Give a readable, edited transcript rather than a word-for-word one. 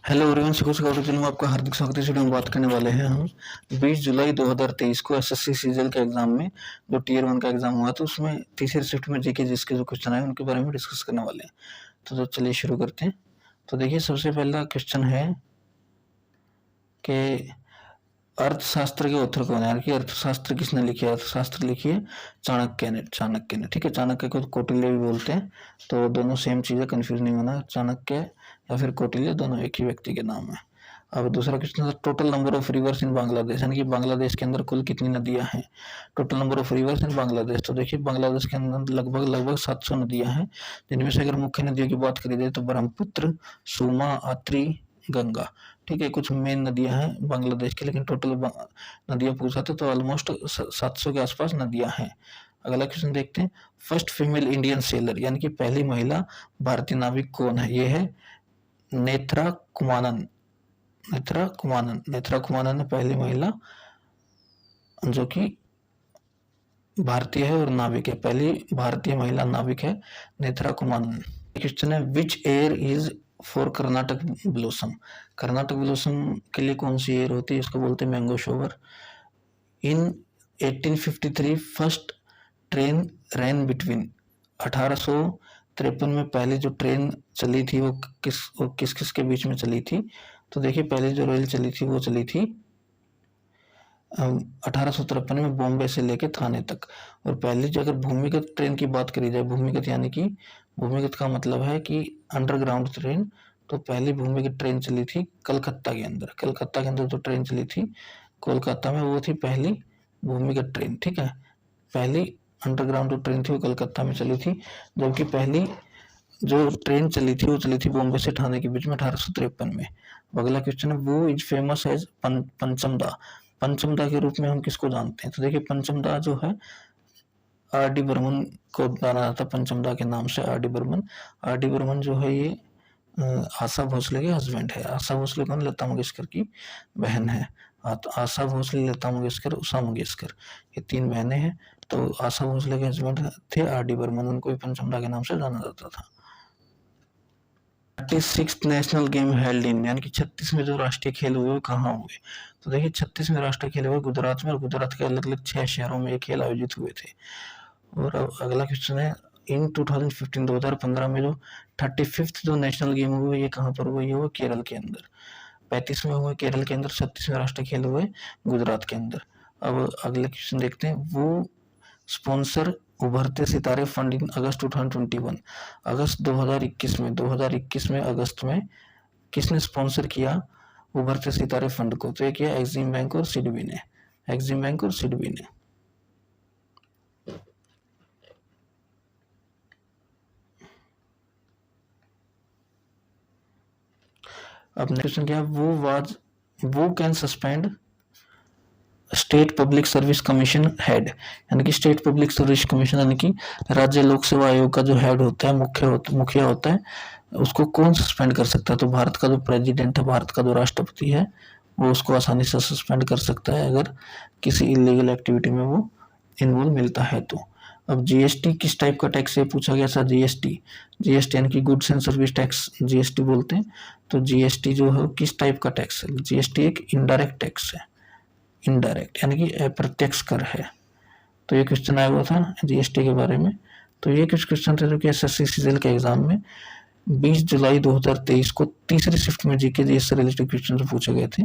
Hello everyone, secure channel में आपका हार्दिक स्वागत है। इस वीडियो में बात करने वाले हैं हम 20 जुलाई 2023 को एसएससी सीजीएल के एग्जाम में जो टीयर 1 का एग्जाम हुआ था उसमें तीसरे शिफ्ट में जीके जिसके जो क्वेश्चन आए उनके बारे में डिस्कस करने वाले हैं। तो चलिए शुरू करते हैं। तो देखिए, सबसे पहला क्वेश्चन है कि अर्थशास्त्र के ऑथर कौन है, यानी कि अर्थशास्त्र किसने लिखी है। अर्थशास्त्र लिखी है चाणक्य ने। ठीक है, चाणक्य को कौटिल्य भी बोलते हैं, तो दोनों सेम चीज़ है, कंफ्यूज नहीं होना। चाणक्य या फिर कौटिल्य दोनों एक ही व्यक्ति के नाम है। अब दूसरा क्वेश्चन है टोटल नंबर ऑफ रिवर्स इन बांग्लादेश, यानी कि बांग्लादेश के अंदर कुल कितनी नदियां हैं। टोटल नंबर ऑफ रिवर्स इन बांग्लादेश, तो देखिए बांग्लादेश के अंदर लगभग 700 नदियां हैं, जिनमें से अगर मुख्य नदियों की बात करी जाए तो ब्रह्मपुत्र, सोमा, आत्री, गंगा। ठीक है, कुछ मेन नदियां हैं बांग्लादेश की, लेकिन टोटल नदियां पूछा तो ऑलमोस्ट 700 के आसपास नदियां हैं। अगला क्वेश्चन देखते हैं, फर्स्ट फीमेल इंडियन सेलर, यानी कि पहली महिला भारतीय नाविक कौन है। ये है नेत्रा कुमानन है पहली महिला जो कि भारतीय है और नाविक है, पहली भारतीय महिला नाविक है नेत्रा कुमानन। क्वेश्चन है which air is for Karnataka blossom, Karnataka blossom के लिए कौन सी एयर होती है, इसको बोलते हैं मैंगो शोवर। इन 1853 फर्स्ट ट्रेन रैन बिटवीन, 1853 में पहले जो ट्रेन चली थी वो किस के बीच में चली थी। तो देखिए, पहले जो रेल चली थी वो चली थी 1853 में बॉम्बे से लेके थाने तक। और पहली जो अगर भूमिगत ट्रेन की बात करी जाए, भूमिगत यानी कि भूमिगत का मतलब है कि अंडरग्राउंड ट्रेन, तो पहली भूमिगत ट्रेन चली थी कलकत्ता के अंदर जो ट्रेन चली थी कोलकाता में, वो थी पहली भूमिगत ट्रेन। ठीक है, पहली अंडरग्राउंड जो ट्रेन थी वो कलकत्ता में चली थी, जबकि पहली जो ट्रेन चली थी वो चली थी बॉम्बे से ठाणे के बीच में 1853 में। अगला क्वेश्चन है वो इज फेमस एज पंचमदा के रूप में हम किसको जानते हैं। तो देखिए, पंचमदा जो है आर डी बर्मन को जाना जाता है पंचमदा के नाम से। आर डी बर्मन जो है ये आशा भोसले के हस्बैंड है। आशा भोसले कौन, लता मंगेशकर की बहन है। आशा भोसले, लता मंगेशकर, उषा मंगेशकर, ये 3 बहनें हैं। तो आशा भोसले के हस्बैंड थे आर डी बर्मन, उनको भी पंचमदा के नाम से जाना जाता था। 36th national game held in, यानी कि 36वें जो राष्ट्रीय खेल हुए वो कहाँ हुए। तो देखिए, 36वें राष्ट्रीय खेल हुए गुजरात में, और गुजरात के अलग अलग 6 शहरों में ये खेल आयोजित हुए थे। और अगला क्वेश्चन है इन 2015 में जो 35th जो नेशनल गेम हुए ये कहाँ पर हुए, ये हुआ केरल के अंदर। 35 में हुए केरल के अंदर, 36वें राष्ट्रीय खेल हुए गुजरात के अंदर। अब अगला क्वेश्चन देखते हैं, वो स्पॉन्सर उभरते सितारे फंड इन अगस्त 2021, अगस्त 2021 में अगस्त में किसने स्पॉन्सर किया उभरते सितारे फंड को। तो ये किया एक्सिम बैंक और सिडबी ने। अब नेक्स्ट क्वेश्चन क्या है, वो can suspend state public service commission head, यानी कि स्टेट पब्लिक सर्विस कमीशन यानी कि राज्य लोक सेवा आयोग का जो हेड होता है, मुखिया होता है, उसको कौन सस्पेंड कर सकता है। तो भारत का जो प्रेसिडेंट है, भारत का जो राष्ट्रपति है, वो उसको आसानी से सस्पेंड कर सकता है अगर किसी इलीगल एक्टिविटी में वो इन्वॉल्व मिलता है तो। अब जीएसटी किस टाइप का टैक्स है पूछा गया था। जीएसटी यानी कि goods and service tax GST बोलते हैं। तो जीएसटी जो है किस टाइप का टैक्स है। जीएसटी एक इनडायरेक्ट टैक्स है, इनडायरेक्ट यानी कि अप्रत्यक्ष कर है। तो ये क्वेश्चन आया हुआ था जीएसटी के बारे में। तो ये कुछ क्वेश्चन थे जो कि एसएससी सीजीएल के एग्जाम में 20 जुलाई 2023 को तीसरी शिफ्ट में जीके जीएस से रिलेटेड क्वेश्चन पूछे गए थे।